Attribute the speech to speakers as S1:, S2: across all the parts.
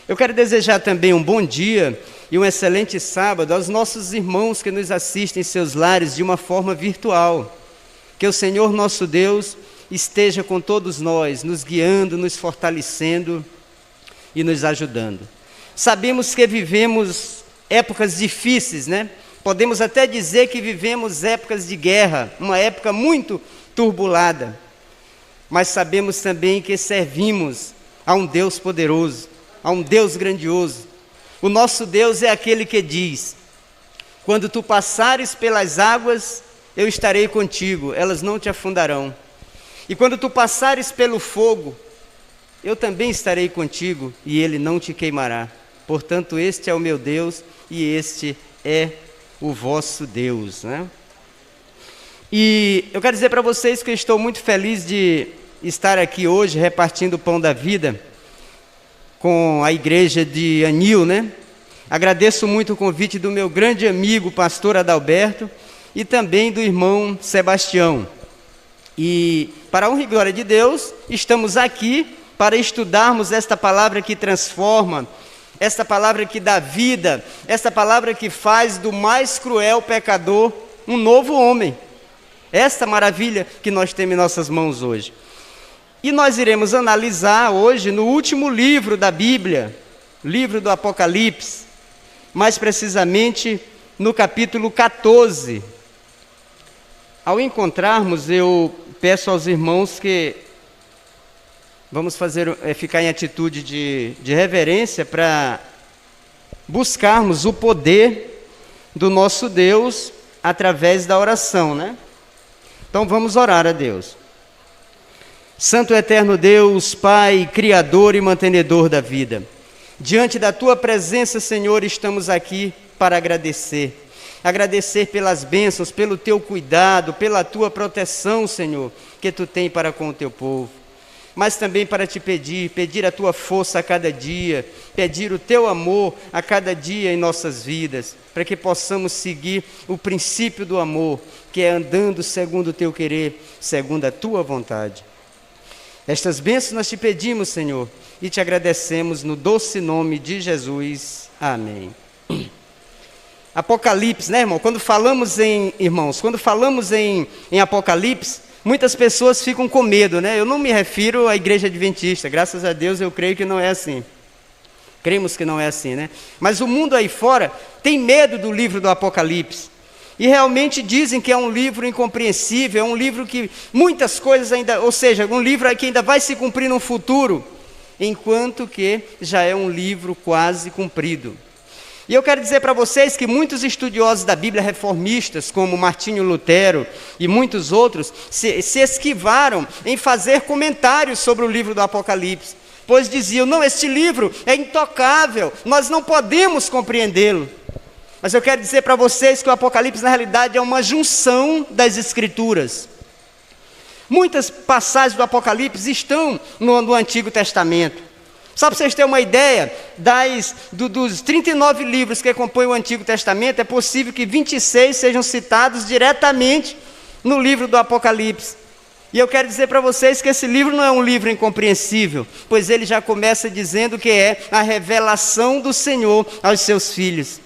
S1: Eu quero desejar também um bom dia e um excelente sábado aos nossos irmãos que nos assistem em seus lares de uma forma virtual. Que o Senhor nosso Deus esteja com todos nós, nos guiando, nos fortalecendo e nos ajudando. Sabemos que vivemos épocas difíceis, né? Podemos até dizer que vivemos épocas de guerra, uma época muito turbulada. Mas sabemos também que servimos a um Deus poderoso, a um Deus grandioso. O nosso Deus é aquele que diz: quando tu passares pelas águas, eu estarei contigo, elas não te afundarão. E quando tu passares pelo fogo, eu também estarei contigo, e ele não te queimará. Portanto, este é o meu Deus, e este é o vosso Deus, né? E eu quero dizer para vocês que eu estou muito feliz de estar aqui hoje, repartindo o pão da vida, com a igreja de Anil, né? Agradeço muito o convite do meu grande amigo, pastor Adalberto, e também do irmão Sebastião. E, para a honra e glória de Deus, estamos aqui para estudarmos esta palavra que transforma, esta palavra que dá vida, esta palavra que faz do mais cruel pecador um novo homem. Esta maravilha que nós temos em nossas mãos hoje. E nós iremos analisar hoje no último livro da Bíblia, livro do Apocalipse, mais precisamente no capítulo 14. Ao encontrarmos, eu peço aos irmãos que vamos ficar em atitude de reverência para buscarmos o poder do nosso Deus através da oração, né? Então vamos orar a Deus. Santo e eterno Deus, Pai, Criador e mantenedor da vida, diante da Tua presença, Senhor, estamos aqui para agradecer. Agradecer pelas bênçãos, pelo Teu cuidado, pela Tua proteção, Senhor, que Tu tem para com o Teu povo. Mas também para Te pedir a Tua força a cada dia, pedir o Teu amor a cada dia em nossas vidas, para que possamos seguir o princípio do amor, que é andando segundo o Teu querer, segundo a Tua vontade. Estas bênçãos nós Te pedimos, Senhor, e Te agradecemos no doce nome de Jesus. Amém. Apocalipse, né, irmão? Quando falamos em Apocalipse, muitas pessoas ficam com medo, né? Eu não me refiro à igreja adventista, graças a Deus eu creio que não é assim. Cremos que não é assim, né? Mas o mundo aí fora tem medo do livro do Apocalipse. E realmente dizem que é um livro incompreensível, é um livro que muitas coisas ainda, ou seja, um livro que ainda vai se cumprir no futuro, enquanto que já é um livro quase cumprido. E eu quero dizer para vocês que muitos estudiosos da Bíblia reformistas, como Martinho Lutero e muitos outros, se esquivaram em fazer comentários sobre o livro do Apocalipse, pois diziam: não, este livro é intocável, nós não podemos compreendê-lo. Mas eu quero dizer para vocês que o Apocalipse, na realidade, é uma junção das Escrituras. Muitas passagens do Apocalipse estão no Antigo Testamento. Só para vocês terem uma ideia, dos 39 livros que compõem o Antigo Testamento, é possível que 26 sejam citados diretamente no livro do Apocalipse. E eu quero dizer para vocês que esse livro não é um livro incompreensível, pois ele já começa dizendo que é a revelação do Senhor aos seus filhos.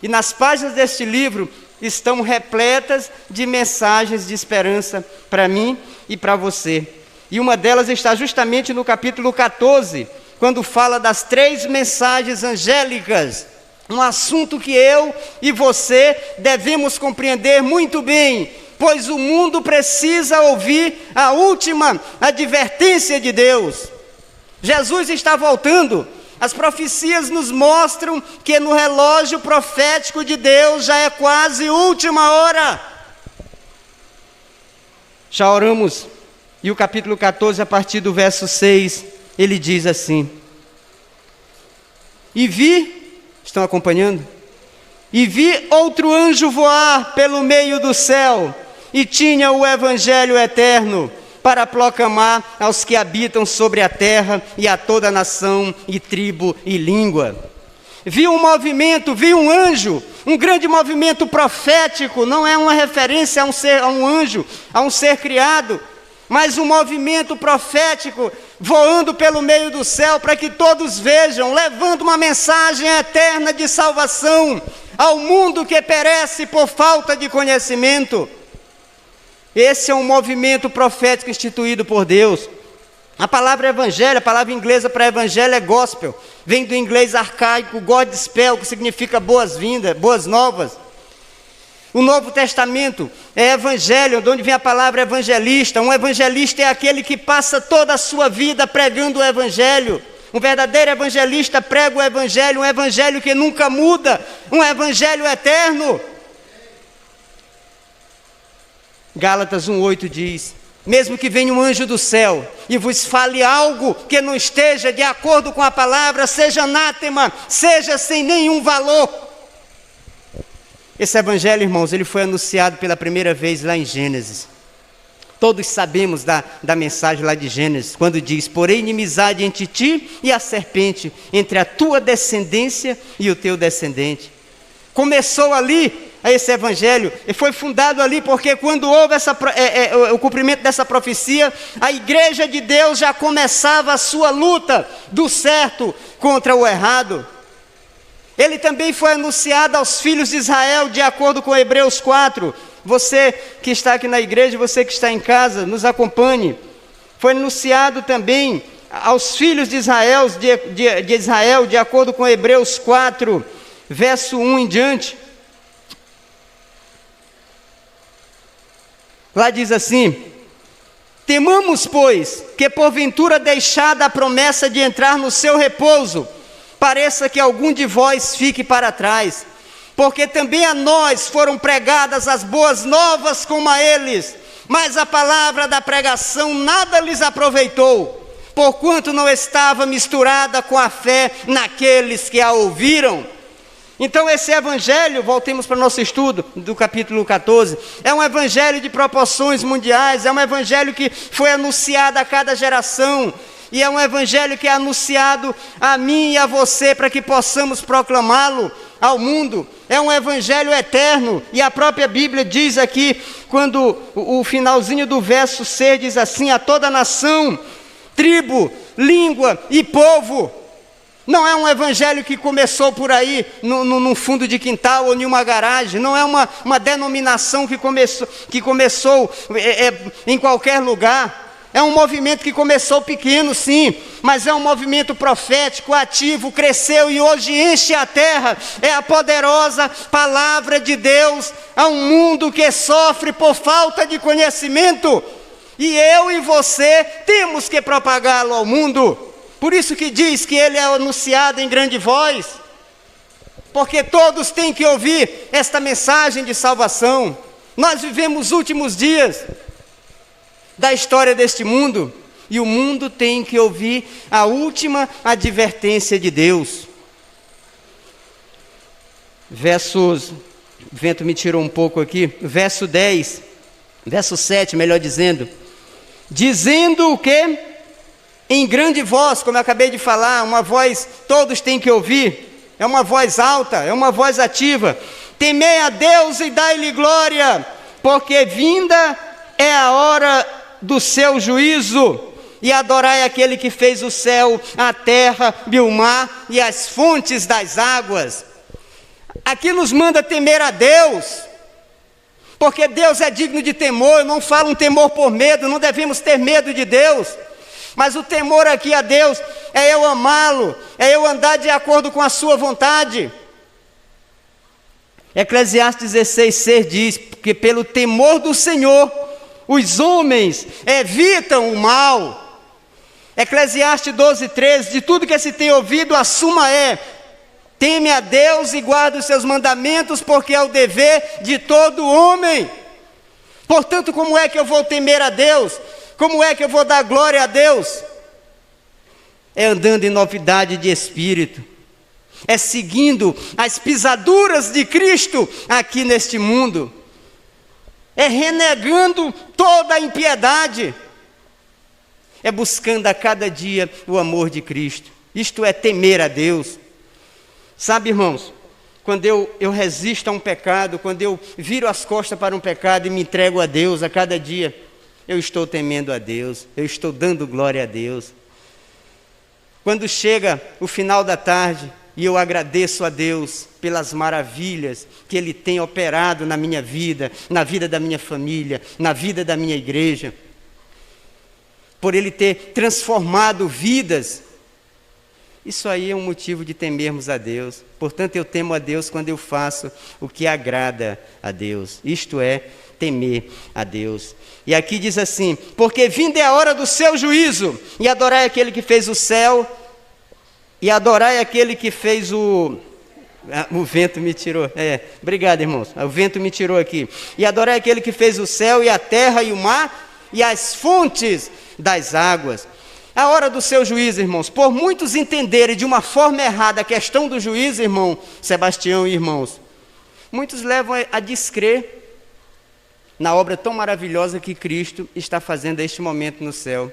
S1: E nas páginas deste livro estão repletas de mensagens de esperança para mim e para você. E uma delas está justamente no capítulo 14, quando fala das 3 mensagens angélicas, um assunto que eu e você devemos compreender muito bem, pois o mundo precisa ouvir a última advertência de Deus. Jesus está voltando. As profecias nos mostram que no relógio profético de Deus já é quase última hora. Já oramos, e o capítulo 14, a partir do verso 6, ele diz assim: e vi, estão acompanhando? E vi outro anjo voar pelo meio do céu, e tinha o evangelho eterno, para proclamar aos que habitam sobre a terra e a toda nação e tribo e língua. Vi um movimento, vi um anjo, um grande movimento profético, não é uma referência a um anjo, a um ser criado, mas um movimento profético voando pelo meio do céu para que todos vejam, levando uma mensagem eterna de salvação ao mundo que perece por falta de conhecimento. Esse é um movimento profético instituído por Deus. A palavra evangelho, a palavra inglesa para evangelho é gospel, vem do inglês arcaico Godspell, que significa boas-vindas, boas novas. O Novo Testamento é evangelho, de onde vem a palavra evangelista. Um evangelista é aquele que passa toda a sua vida pregando o evangelho. Um verdadeiro evangelista prega o evangelho, um evangelho que nunca muda, um evangelho eterno. Gálatas 1:8 diz: mesmo que venha um anjo do céu e vos fale algo que não esteja de acordo com a palavra, seja anátema, seja sem nenhum valor. Esse evangelho, irmãos, ele foi anunciado pela primeira vez lá em Gênesis. Todos sabemos da mensagem lá de Gênesis, quando diz: porém inimizade entre ti e a serpente, entre a tua descendência e o teu descendente. Começou ali esse evangelho, e foi fundado ali porque quando houve o cumprimento dessa profecia, a igreja de Deus já começava a sua luta do certo contra o errado. Ele também foi anunciado aos filhos de Israel, de acordo com Hebreus 4. Você que está aqui na igreja, você que está em casa, nos acompanhe. Foi anunciado também aos filhos de Israel, de acordo com Hebreus 4, verso 1 em diante. Lá diz assim: temamos, pois, que porventura deixada a promessa de entrar no seu repouso, pareça que algum de vós fique para trás, porque também a nós foram pregadas as boas novas como a eles, mas a palavra da pregação nada lhes aproveitou, porquanto não estava misturada com a fé naqueles que a ouviram. Então esse evangelho, voltemos para o nosso estudo do capítulo 14, é um evangelho de proporções mundiais, é um evangelho que foi anunciado a cada geração, e é um evangelho que é anunciado a mim e a você para que possamos proclamá-lo ao mundo. É um evangelho eterno, e a própria Bíblia diz aqui, quando o finalzinho do verso 6 diz assim: a toda nação, tribo, língua e povo. Não é um evangelho que começou por aí, num fundo de quintal ou em uma garagem. Não é uma denominação que começou em qualquer lugar. É um movimento que começou pequeno, sim, mas é um movimento profético, ativo, cresceu e hoje enche a terra. É a poderosa palavra de Deus a um mundo que sofre por falta de conhecimento. E eu e você temos que propagá-lo ao mundo. Por isso que diz que ele é anunciado em grande voz, porque todos têm que ouvir esta mensagem de salvação. Nós vivemos os últimos dias da história deste mundo, e o mundo tem que ouvir a última advertência de Deus. O vento me tirou um pouco aqui, verso 10, verso 7, melhor dizendo o quê? Em grande voz, como eu acabei de falar, uma voz todos têm que ouvir, é uma voz alta, é uma voz ativa: temei a Deus e dai-lhe glória, porque vinda é a hora do seu juízo, e adorai aquele que fez o céu, a terra e o mar e as fontes das águas. Aqui nos manda temer a Deus, porque Deus é digno de temor. Eu não falo um temor por medo, não devemos ter medo de Deus, mas o temor aqui a Deus é eu amá-lo, é eu andar de acordo com a sua vontade. Eclesiastes 16:6 diz: porque pelo temor do Senhor os homens evitam o mal. Eclesiastes 12:13: de tudo que se tem ouvido, a suma é: teme a Deus e guarda os seus mandamentos, porque é o dever de todo homem. Portanto, como é que eu vou temer a Deus? Como é que eu vou dar glória a Deus? É andando em novidade de espírito, é seguindo as pisaduras de Cristo aqui neste mundo, é renegando toda a impiedade, é buscando a cada dia o amor de Cristo. Isto é temer a Deus. Sabe, irmãos, quando eu resisto a um pecado, quando eu viro as costas para um pecado e me entrego a Deus a cada dia, eu estou temendo a Deus, eu estou dando glória a Deus. Quando chega o final da tarde e eu agradeço a Deus pelas maravilhas que Ele tem operado na minha vida, na vida da minha família, na vida da minha igreja, por Ele ter transformado vidas, isso aí é um motivo de temermos a Deus. Portanto, eu temo a Deus quando eu faço o que agrada a Deus. Isto é, temer a Deus. E aqui diz assim: porque vinda é a hora do seu juízo, e adorai aquele que fez o céu, e adorai aquele que fez o vento me tirou. Obrigado, irmãos. O vento me tirou aqui. E adorai aquele que fez o céu, e a terra, e o mar, e as fontes das águas. A hora do seu juízo, irmãos. Por muitos entenderem de uma forma errada a questão do juízo, irmão Sebastião e irmãos, muitos levam a descrer na obra tão maravilhosa que Cristo está fazendo neste momento no céu.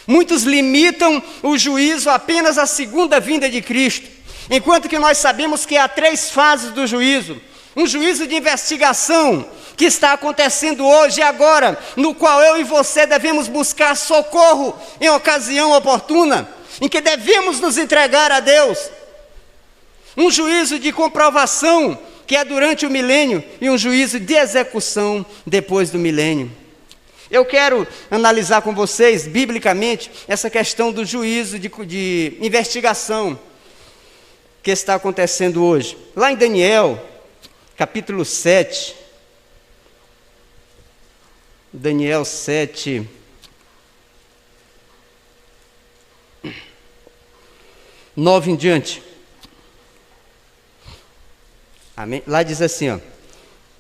S1: Muitos limitam o juízo apenas à segunda vinda de Cristo, enquanto que nós sabemos que há 3 fases do juízo. Um juízo de investigação que está acontecendo hoje e agora, no qual eu e você devemos buscar socorro em ocasião oportuna, em que devemos nos entregar a Deus. Um juízo de comprovação, que é durante o milênio, e um juízo de execução depois do milênio. Eu quero analisar com vocês, biblicamente, essa questão do juízo de investigação que está acontecendo hoje. Lá em Daniel, capítulo 7, Daniel 7, nove em diante. Amém? Lá diz assim, ó,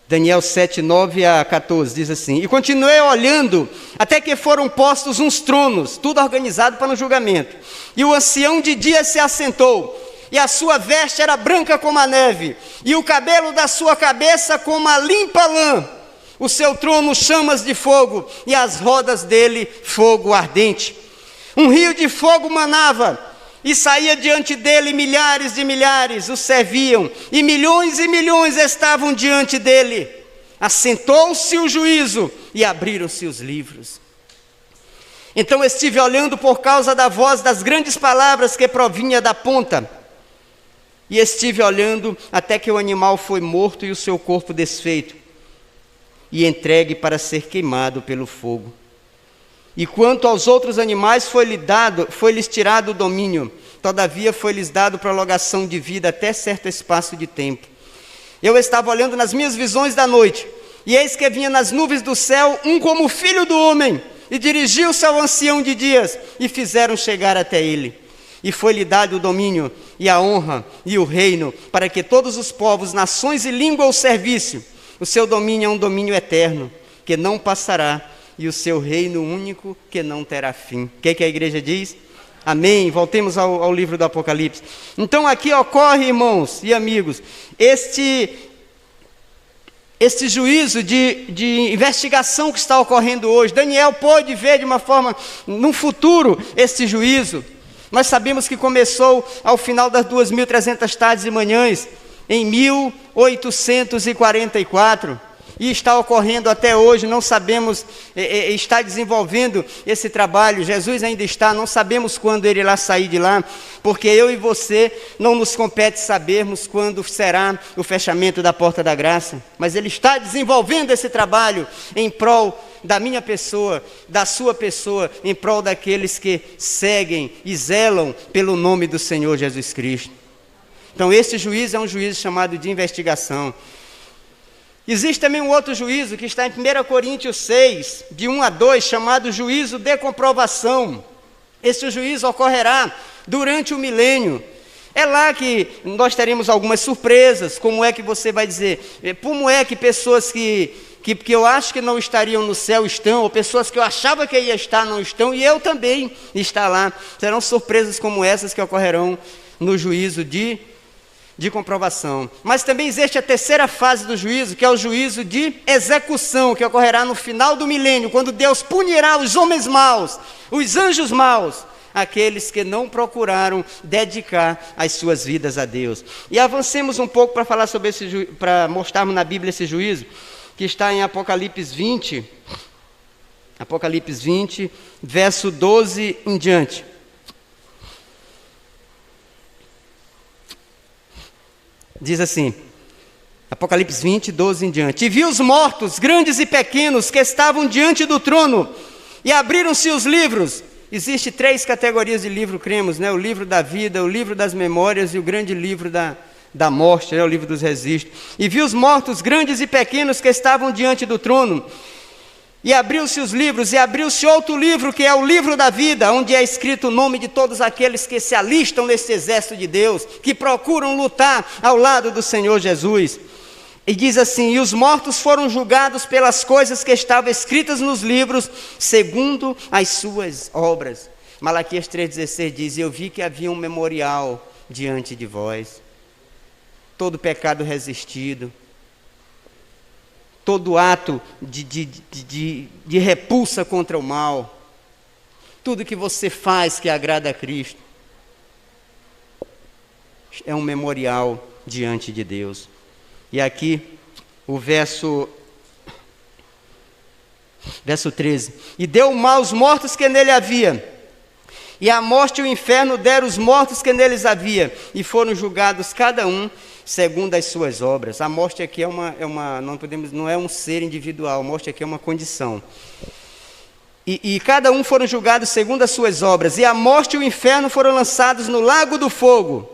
S1: Daniel 7, 9 a 14, diz assim: e continuei olhando, até que foram postos uns tronos, tudo organizado para o julgamento. E o ancião de dia se assentou, e a sua veste era branca como a neve, e o cabelo da sua cabeça como a limpa lã. O seu trono chamas de fogo, e as rodas dele fogo ardente. Um rio de fogo manava, e saía diante dele milhares de milhares, o serviam, e milhões estavam diante dele. Assentou-se o juízo, e abriram-se os livros. Então estive olhando por causa da voz das grandes palavras que provinha da ponta, e estive olhando até que o animal foi morto e o seu corpo desfeito, e entregue para ser queimado pelo fogo. E quanto aos outros animais, foi-lhes tirado o domínio, todavia foi-lhes dado prolongação de vida até certo espaço de tempo. Eu estava olhando nas minhas visões da noite, e eis que vinha nas nuvens do céu um como filho do homem, e dirigiu-se ao ancião de dias, e fizeram chegar até ele. E foi-lhe dado o domínio, e a honra, e o reino, para que todos os povos, nações e línguas o servissem. O seu domínio é um domínio eterno, que não passará, e o seu reino único, que não terá fim. O que a igreja diz? Amém. Voltemos ao livro do Apocalipse. Então aqui ocorre, irmãos e amigos, este juízo de investigação que está ocorrendo hoje. Daniel pôde ver de uma forma, no futuro, este juízo. Nós sabemos que começou ao final das 2.300 tardes e manhãs, em 1844, e está ocorrendo até hoje. Não sabemos, está desenvolvendo esse trabalho. Jesus ainda está, não sabemos quando ele irá sair de lá, porque eu e você não nos compete sabermos quando será o fechamento da porta da graça, mas ele está desenvolvendo esse trabalho em prol da minha pessoa, da sua pessoa, em prol daqueles que seguem e zelam pelo nome do Senhor Jesus Cristo. Então esse juízo é um juízo chamado de investigação. Existe também um outro juízo que está em 1 Coríntios 6, de 1 a 2, chamado juízo de comprovação. Esse juízo ocorrerá durante o milênio. É lá que nós teremos algumas surpresas. Como é que você vai dizer? Como é que pessoas que eu acho que não estariam no céu estão, ou pessoas que eu achava que ia estar não estão, e eu também estar lá. Serão surpresas como essas que ocorrerão no juízo de comprovação. Mas também existe a terceira fase do juízo, que é o juízo de execução, que ocorrerá no final do milênio, quando Deus punirá os homens maus, os anjos maus, aqueles que não procuraram dedicar as suas vidas a Deus. E avancemos um pouco para falar sobre para mostrarmos na Bíblia esse juízo, que está em Apocalipse 20, verso 12 em diante. Diz assim, Apocalipse 20, 12 em diante. E vi os mortos, grandes e pequenos, que estavam diante do trono, e abriram-se os livros. Existem 3 categorias de livro, cremos, né? O livro da vida, o livro das memórias e o grande livro da morte, né? O livro dos registros. E vi os mortos, grandes e pequenos, que estavam diante do trono, e abriu-se os livros, e abriu-se outro livro, que é o livro da vida, onde é escrito o nome de todos aqueles que se alistam nesse exército de Deus, que procuram lutar ao lado do Senhor Jesus. E diz assim, e os mortos foram julgados pelas coisas que estavam escritas nos livros, segundo as suas obras. Malaquias 3,16 diz, eu vi que havia um memorial diante de vós, todo pecado resistido, todo ato de repulsa contra o mal, tudo que você faz que agrada a Cristo, é um memorial diante de Deus. E aqui, o verso 13. E deu o mal aos mortos que nele havia, e a morte e o inferno deram os mortos que neles havia, e foram julgados cada um segundo as suas obras. A morte aqui não é um ser individual, a morte aqui é uma condição. E cada um foram julgados segundo as suas obras, e a morte e o inferno foram lançados no lago do fogo.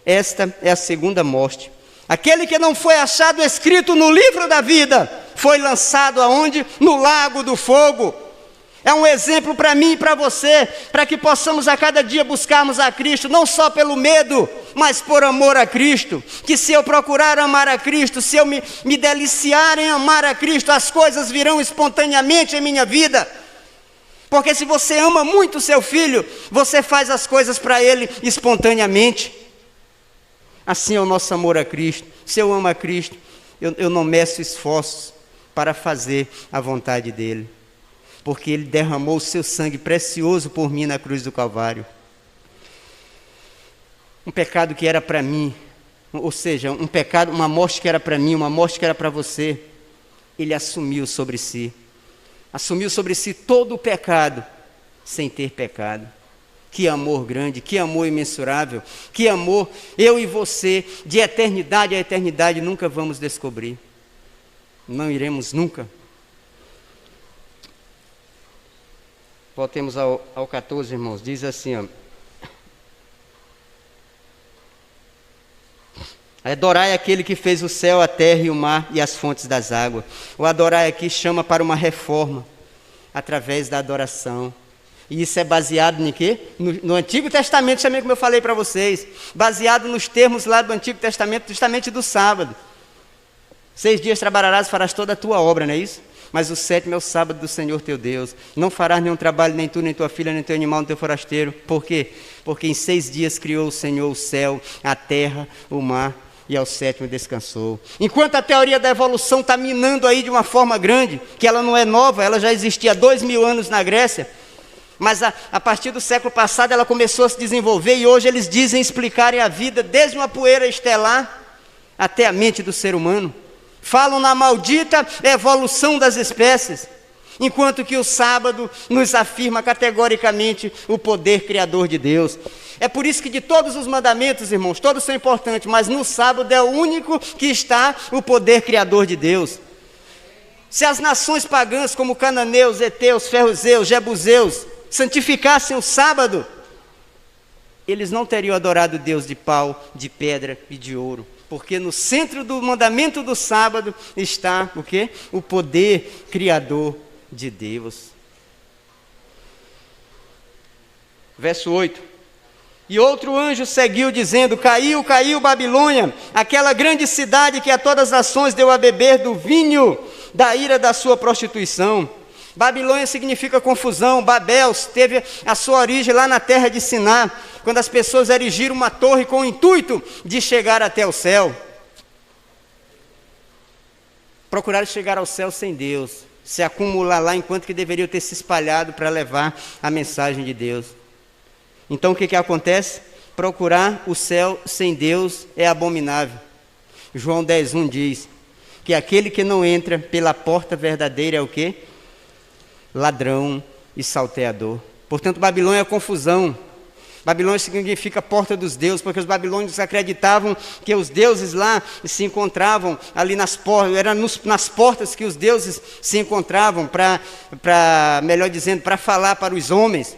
S1: Esta é a segunda morte. Aquele que não foi achado escrito no livro da vida, foi lançado aonde? No lago do fogo. É um exemplo para mim e para você, para que possamos a cada dia buscarmos a Cristo, não só pelo medo, mas por amor a Cristo. Que se eu procurar amar a Cristo, se eu me deliciar em amar a Cristo, as coisas virão espontaneamente em minha vida. Porque se você ama muito seu filho, você faz as coisas para ele espontaneamente. Assim é o nosso amor a Cristo. Se eu amo a Cristo, eu não meço esforços para fazer a vontade dEle. Porque Ele derramou o seu sangue precioso por mim na cruz do Calvário. Um pecado que era para mim, ou seja, um pecado, uma morte que era para mim, uma morte que era para você, Ele assumiu sobre si. Assumiu sobre si todo o pecado, sem ter pecado. Que amor grande, que amor imensurável, que amor, eu e você, de eternidade a eternidade, nunca vamos descobrir. Não iremos nunca. Voltemos ao 14, irmãos, diz assim, ó. Adorai aquele que fez o céu, a terra e o mar e as fontes das águas. O adorai aqui chama para uma reforma, através da adoração. E isso é baseado em quê? No Antigo Testamento, também como eu falei para vocês. Baseado nos termos lá do Antigo Testamento, justamente do sábado. 6 dias trabalharás e farás toda a tua obra, não é isso? Mas o 7º é o sábado do Senhor teu Deus. Não farás nenhum trabalho, nem tu, nem tua filha, nem teu animal, nem teu forasteiro. Por quê? Porque em 6 dias criou o Senhor o céu, a terra, o mar, e ao 7º descansou. Enquanto a teoria da evolução está minando aí de uma forma grande, que ela não é nova, ela já existia há 2000 anos na Grécia, mas a partir do século passado ela começou a se desenvolver, e hoje eles dizem explicarem a vida desde uma poeira estelar até a mente do ser humano. Falam na maldita evolução das espécies, enquanto que o sábado nos afirma categoricamente o poder criador de Deus. É por isso que de todos os mandamentos, irmãos, todos são importantes, mas no sábado é o único que está o poder criador de Deus. Se as nações pagãs como cananeus, heteus, ferruzeus, jebuseus santificassem o sábado, eles não teriam adorado Deus de pau, de pedra e de ouro. Porque no centro do mandamento do sábado está o quê? O poder criador de Deus. Verso 8. E outro anjo seguiu dizendo, caiu, caiu Babilônia, aquela grande cidade que a todas as nações deu a beber do vinho da ira da sua prostituição. Babilônia significa confusão. Babel teve a sua origem lá na terra de Siná, quando as pessoas erigiram uma torre com o intuito de chegar até o céu. Procuraram chegar ao céu sem Deus, se acumular lá enquanto que deveriam ter se espalhado para levar a mensagem de Deus. Então o que acontece? Procurar o céu sem Deus é abominável. João 10:1 diz que aquele que não entra pela porta verdadeira é o quê? Ladrão e salteador. Portanto, Babilônia é confusão. Babilônia significa porta dos deuses, porque os babilônios acreditavam que os deuses lá se encontravam ali nas portas, era nas portas que os deuses se encontravam melhor dizendo, para falar para os homens.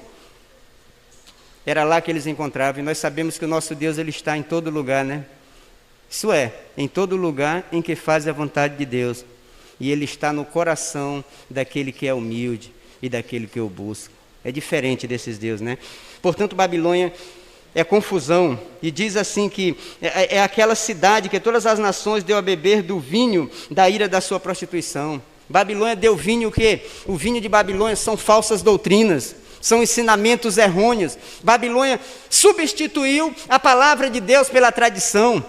S1: Era lá que eles encontravam, e nós sabemos que o nosso Deus ele está em todo lugar, né? Isso é, em todo lugar em que faz a vontade de Deus. E ele está no coração daquele que é humilde e daquele que o busca. É diferente desses deuses, né? Portanto, Babilônia é confusão. E diz assim que é aquela cidade que todas as nações deu a beber do vinho da ira da sua prostituição. Babilônia deu vinho o quê? O vinho de Babilônia são falsas doutrinas, são ensinamentos errôneos. Babilônia substituiu a palavra de Deus pela tradição.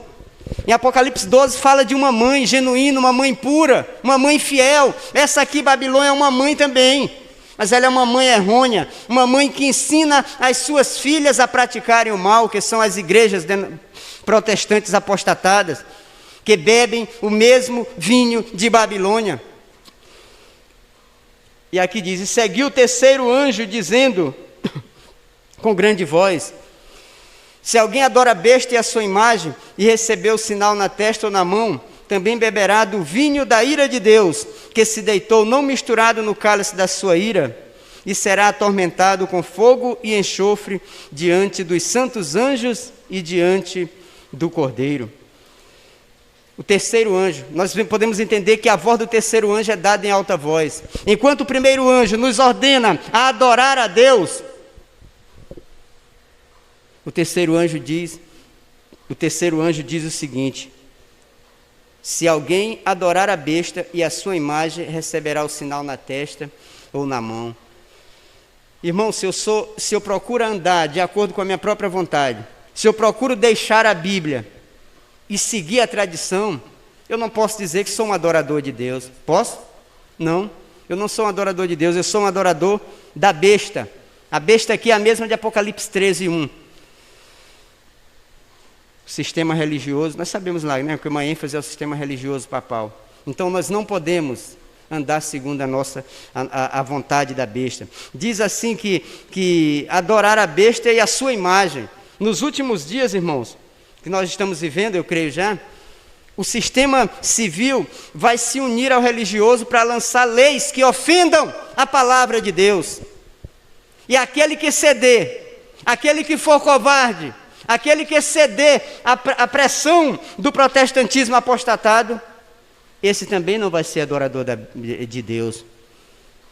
S1: Em Apocalipse 12 fala de uma mãe genuína, uma mãe pura, uma mãe fiel. Essa aqui, Babilônia, é uma mãe também, mas ela é uma mãe errônea, uma mãe que ensina as suas filhas a praticarem o mal, que são as igrejas protestantes apostatadas, que bebem o mesmo vinho de Babilônia. E aqui diz, e seguiu o terceiro anjo dizendo, com grande voz, se alguém adora a besta e a sua imagem, e recebeu o sinal na testa ou na mão, também beberá do vinho da ira de Deus, que se deitou não misturado no cálice da sua ira, e será atormentado com fogo e enxofre diante dos santos anjos e diante do Cordeiro. O terceiro anjo, nós podemos entender que a voz do terceiro anjo é dada em alta voz. Enquanto o primeiro anjo nos ordena a adorar a Deus, o terceiro anjo diz o seguinte: se alguém adorar a besta e a sua imagem, receberá o sinal na testa ou na mão. Irmão, se eu procuro andar de acordo com a minha própria vontade, se eu procuro deixar a Bíblia e seguir a tradição, eu não posso dizer que sou um adorador de Deus. Posso? Não, eu não sou um adorador de Deus, eu sou um adorador da besta. A besta aqui é a mesma de Apocalipse 13:1. Sistema religioso, nós sabemos lá, né, que uma ênfase é o sistema religioso papal. Então nós não podemos andar segundo a vontade da besta. Diz assim que adorar a besta e a sua imagem. Nos últimos dias, irmãos, que nós estamos vivendo, eu creio já, o sistema civil vai se unir ao religioso para lançar leis que ofendam a palavra de Deus. E aquele que ceder, aquele que for covarde, aquele que ceder à pressão do protestantismo apostatado, esse também não vai ser adorador de Deus,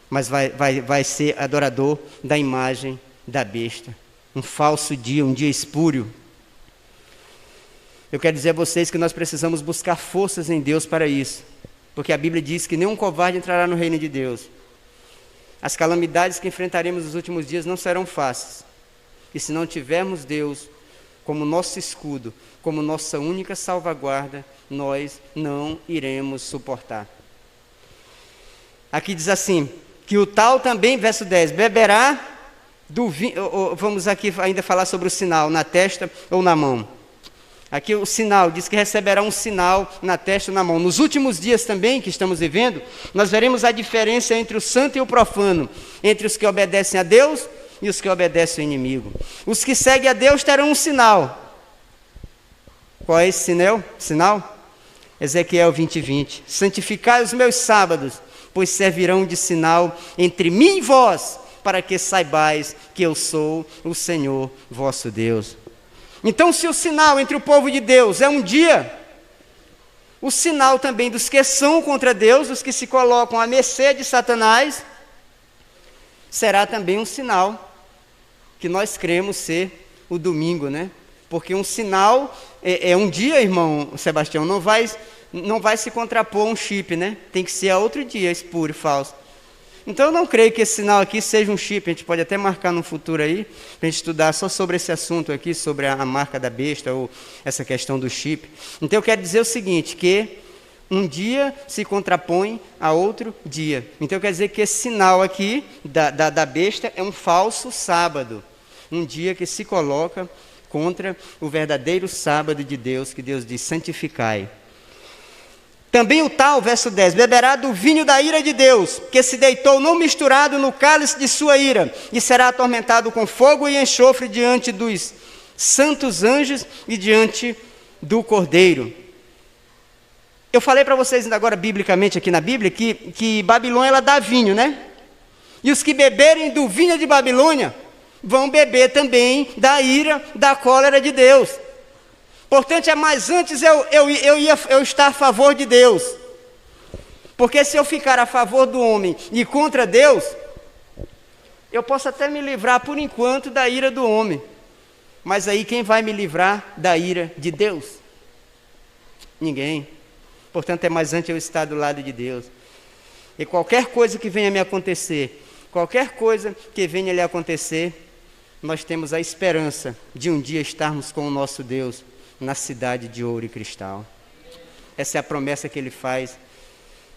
S1: mas vai ser adorador da imagem da besta. Um falso dia, um dia espúrio. Eu quero dizer a vocês que nós precisamos buscar forças em Deus para isso, porque a Bíblia diz que nenhum covarde entrará no reino de Deus. As calamidades que enfrentaremos nos últimos dias não serão fáceis, e se não tivermos Deus como nosso escudo, como nossa única salvaguarda, nós não iremos suportar. Aqui diz assim, que o tal também, verso 10, beberá do vinho, vamos aqui ainda falar sobre o sinal, na testa ou na mão. Aqui o sinal, diz que receberá um sinal na testa ou na mão. Nos últimos dias também, que estamos vivendo, nós veremos a diferença entre o santo e o profano, entre os que obedecem a Deus e os que obedecem ao inimigo. Os que seguem a Deus terão um sinal. Qual é esse sinal? Ezequiel 20:20. Santificai os meus sábados, pois servirão de sinal entre mim e vós, para que saibais que eu sou o Senhor vosso Deus. Então, se o sinal entre o povo de Deus é um dia, o sinal também dos que são contra Deus, dos que se colocam à mercê de Satanás, será também um sinal que nós cremos ser o domingo, né? Porque um sinal é um dia, irmão Sebastião, não vai se contrapor a um chip, né? Tem que ser a outro dia, espúrio, falso. Então eu não creio que esse sinal aqui seja um chip. A gente pode até marcar no futuro aí, para a gente estudar só sobre esse assunto aqui, sobre a marca da besta, ou essa questão do chip. Então eu quero dizer o seguinte, que um dia se contrapõe a outro dia. Então eu quero dizer que esse sinal aqui da besta é um falso sábado. Um dia que se coloca contra o verdadeiro sábado de Deus, que Deus diz, santificai. Também o tal, verso 10, beberá do vinho da ira de Deus, que se deitou não misturado no cálice de sua ira, e será atormentado com fogo e enxofre diante dos santos anjos e diante do Cordeiro. Eu falei para vocês ainda agora, biblicamente, aqui na Bíblia, que Babilônia ela dá vinho, né? E os que beberem do vinho de Babilônia vão beber também da ira, da cólera de Deus. Portanto, é mais antes eu estar a favor de Deus. Porque se eu ficar a favor do homem e contra Deus, eu posso até me livrar por enquanto da ira do homem. Mas aí quem vai me livrar da ira de Deus? Ninguém. Portanto, é mais antes eu estar do lado de Deus. E qualquer coisa que venha me acontecer, qualquer coisa que venha lhe acontecer, nós temos a esperança de um dia estarmos com o nosso Deus na cidade de ouro e cristal. Essa é a promessa que Ele faz.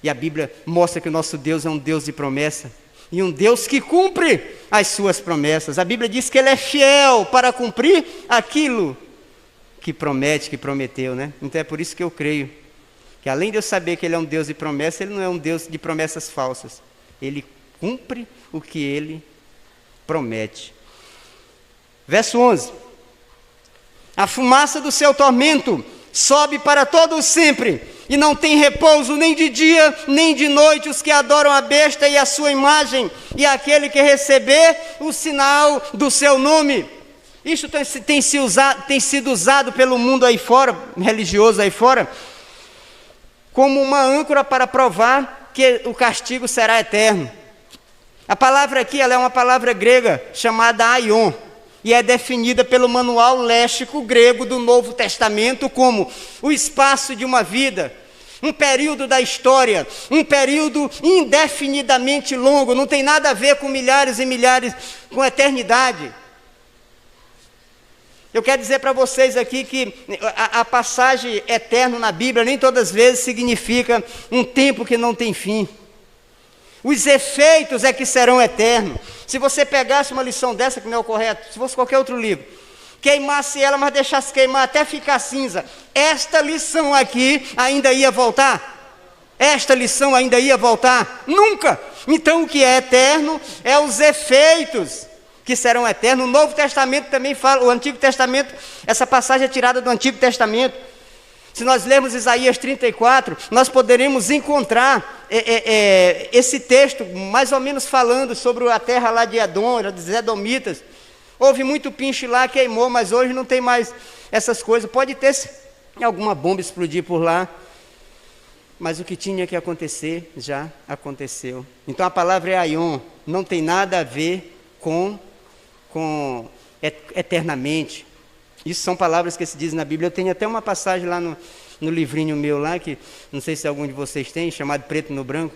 S1: E a Bíblia mostra que o nosso Deus é um Deus de promessa. E um Deus que cumpre as suas promessas. A Bíblia diz que Ele é fiel para cumprir aquilo que promete, que prometeu, né? Então é por isso que eu creio que além de eu saber que Ele é um Deus de promessa, Ele não é um Deus de promessas falsas. Ele cumpre o que Ele promete. Verso 11. A fumaça do seu tormento sobe para todo sempre, e não tem repouso nem de dia, nem de noite os que adoram a besta e a sua imagem, e aquele que receber o sinal do seu nome. Isso tem sido usado pelo mundo aí fora, religioso aí fora, como uma âncora para provar que o castigo será eterno. A palavra aqui ela é uma palavra grega chamada aion, e é definida pelo manual léxico grego do Novo Testamento como o espaço de uma vida, um período da história, um período indefinidamente longo, não tem nada a ver com milhares e milhares, com eternidade. Eu quero dizer para vocês aqui que a passagem eterno na Bíblia nem todas as vezes significa um tempo que não tem fim. Os efeitos é que serão eternos. Se você pegasse uma lição dessa, que não é o correto, se fosse qualquer outro livro, queimasse ela, mas deixasse queimar até ficar cinza, esta lição aqui ainda ia voltar? Esta lição ainda ia voltar? Nunca! Então o que é eterno é os efeitos que serão eternos. O Novo Testamento também fala, o Antigo Testamento, essa passagem é tirada do Antigo Testamento. Se nós lermos Isaías 34, nós poderemos encontrar esse texto, mais ou menos falando sobre a terra lá de Edom, dos Edomitas. Houve muito pinche lá, queimou, mas hoje não tem mais essas coisas. Pode ter alguma bomba explodir por lá, mas o que tinha que acontecer, já aconteceu. Então a palavra é aion, não tem nada a ver com eternamente. Isso são palavras que se dizem na Bíblia. Eu tenho até uma passagem lá no livrinho meu lá, que não sei se algum de vocês tem, chamado Preto no Branco.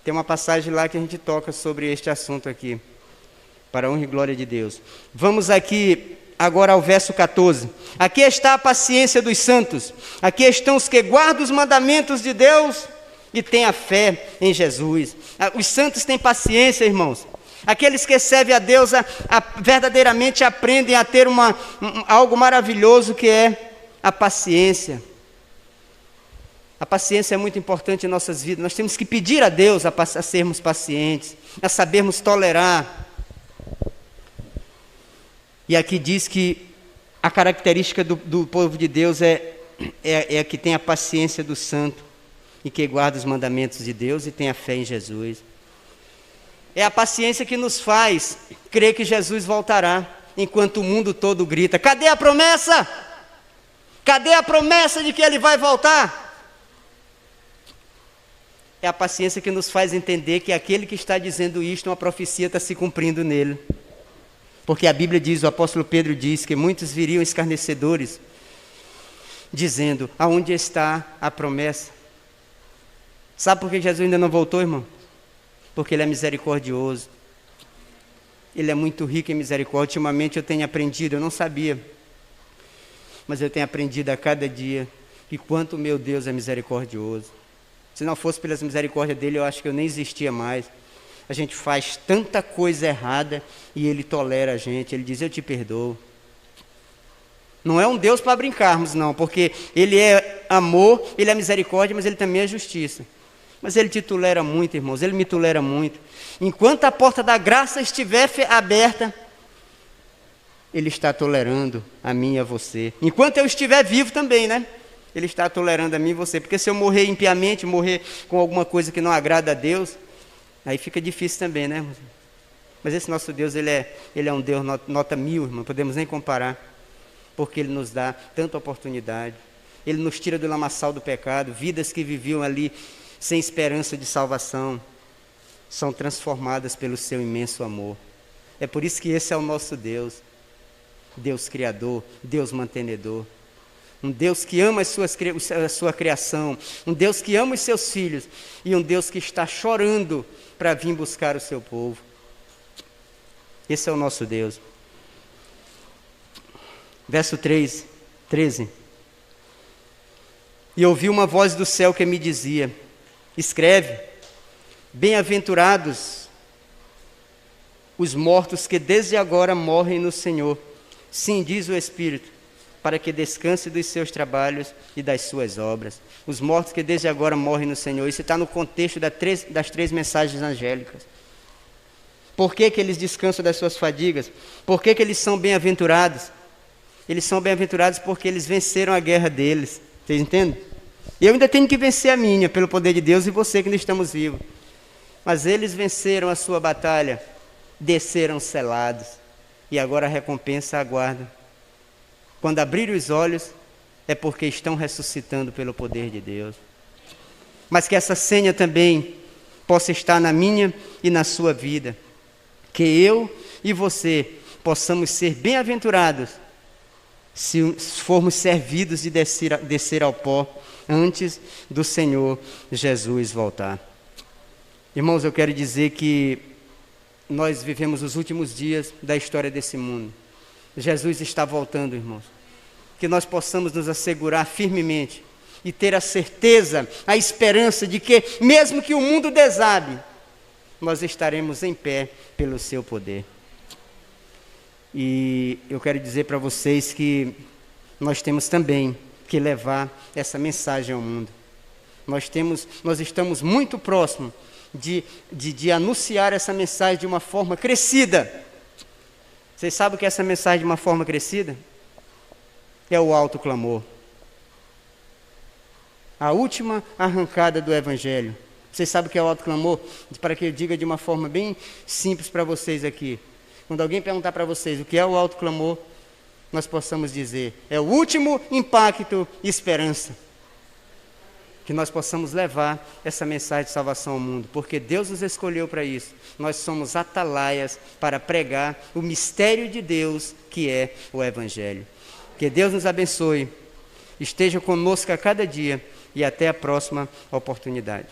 S1: Tem uma passagem lá que a gente toca sobre este assunto aqui, para a honra e glória de Deus. Vamos aqui agora ao verso 14. Aqui está a paciência dos santos. Aqui estão os que guardam os mandamentos de Deus e têm a fé em Jesus. Os santos têm paciência, irmãos. Aqueles que servem a Deus verdadeiramente aprendem a ter algo maravilhoso que é a paciência. A paciência é muito importante em nossas vidas. Nós temos que pedir a Deus a sermos pacientes, a sabermos tolerar. E aqui diz que a característica do povo de Deus é que tem a paciência do santo e que guarda os mandamentos de Deus e tem a fé em Jesus. É a paciência que nos faz crer que Jesus voltará, enquanto o mundo todo grita: cadê a promessa? Cadê a promessa de que Ele vai voltar? É a paciência que nos faz entender que aquele que está dizendo isto, uma profecia está se cumprindo nele. Porque a Bíblia diz, o apóstolo Pedro diz, que muitos viriam escarnecedores, dizendo: aonde está a promessa? Sabe por que Jesus ainda não voltou, irmão? Porque Ele é misericordioso. Ele é muito rico em misericórdia. Ultimamente eu tenho aprendido, eu não sabia, mas eu tenho aprendido a cada dia que quanto o meu Deus é misericordioso. Se não fosse pelas misericórdias dele, eu acho que eu nem existia mais. A gente faz tanta coisa errada e Ele tolera a gente. Ele diz: eu te perdoo. Não é um Deus para brincarmos, não, porque Ele é amor, Ele é misericórdia, mas Ele também é justiça. Mas Ele te tolera muito, irmãos, Ele me tolera muito. Enquanto a porta da graça estiver aberta, Ele está tolerando a mim e a você. Enquanto eu estiver vivo também, né? Ele está tolerando a mim e você. Porque se eu morrer impiamente, morrer com alguma coisa que não agrada a Deus, aí fica difícil também, né? Mas esse nosso Deus, Ele é um Deus nota 1000, irmão, não podemos nem comparar. Porque Ele nos dá tanta oportunidade. Ele nos tira do lamaçal do pecado. Vidas que viviam ali sem esperança de salvação são transformadas pelo seu imenso amor. É por isso que esse é o nosso Deus. Deus Criador, Deus mantenedor. Um Deus que ama a sua criação. Um Deus que ama os seus filhos. E um Deus que está chorando para vir buscar o seu povo. Esse é o nosso Deus. Verso 13. E ouvi uma voz do céu que me dizia: escreve, bem-aventurados os mortos que desde agora morrem no Senhor. Sim, diz o Espírito, para que descanse dos seus trabalhos e das suas obras. Os mortos que desde agora morrem no Senhor. Isso está no contexto das 3 mensagens angélicas. Por que eles descansam das suas fadigas? Por que eles são bem-aventurados? Eles são bem-aventurados porque eles venceram a guerra deles. Vocês entendem? Eu ainda tenho que vencer a minha, pelo poder de Deus, e você que ainda estamos vivos. Mas eles venceram a sua batalha, desceram selados, e agora a recompensa aguarda. Quando abrirem os olhos, é porque estão ressuscitando pelo poder de Deus. Mas que essa senha também possa estar na minha e na sua vida. Que eu e você possamos ser bem-aventurados se formos servidos de descer ao pó antes do Senhor Jesus voltar. Irmãos, eu quero dizer que nós vivemos os últimos dias da história desse mundo. Jesus está voltando, irmãos. Que nós possamos nos assegurar firmemente e ter a certeza, a esperança de que, mesmo que o mundo desabe, nós estaremos em pé pelo seu poder. E eu quero dizer para vocês que nós temos também que levar essa mensagem ao mundo. Nós estamos muito próximos de anunciar essa mensagem de uma forma crescida. Vocês sabem o que é essa mensagem de uma forma crescida? É o alto clamor. A última arrancada do Evangelho. Vocês sabem o que é o alto clamor? Para que eu diga de uma forma bem simples para vocês aqui. Quando alguém perguntar para vocês o que é o alto clamor, nós possamos dizer: é o último impacto e esperança. Que nós possamos levar essa mensagem de salvação ao mundo, porque Deus nos escolheu para isso. Nós somos atalaias para pregar o mistério de Deus, que é o Evangelho. Que Deus nos abençoe, esteja conosco a cada dia e até a próxima oportunidade.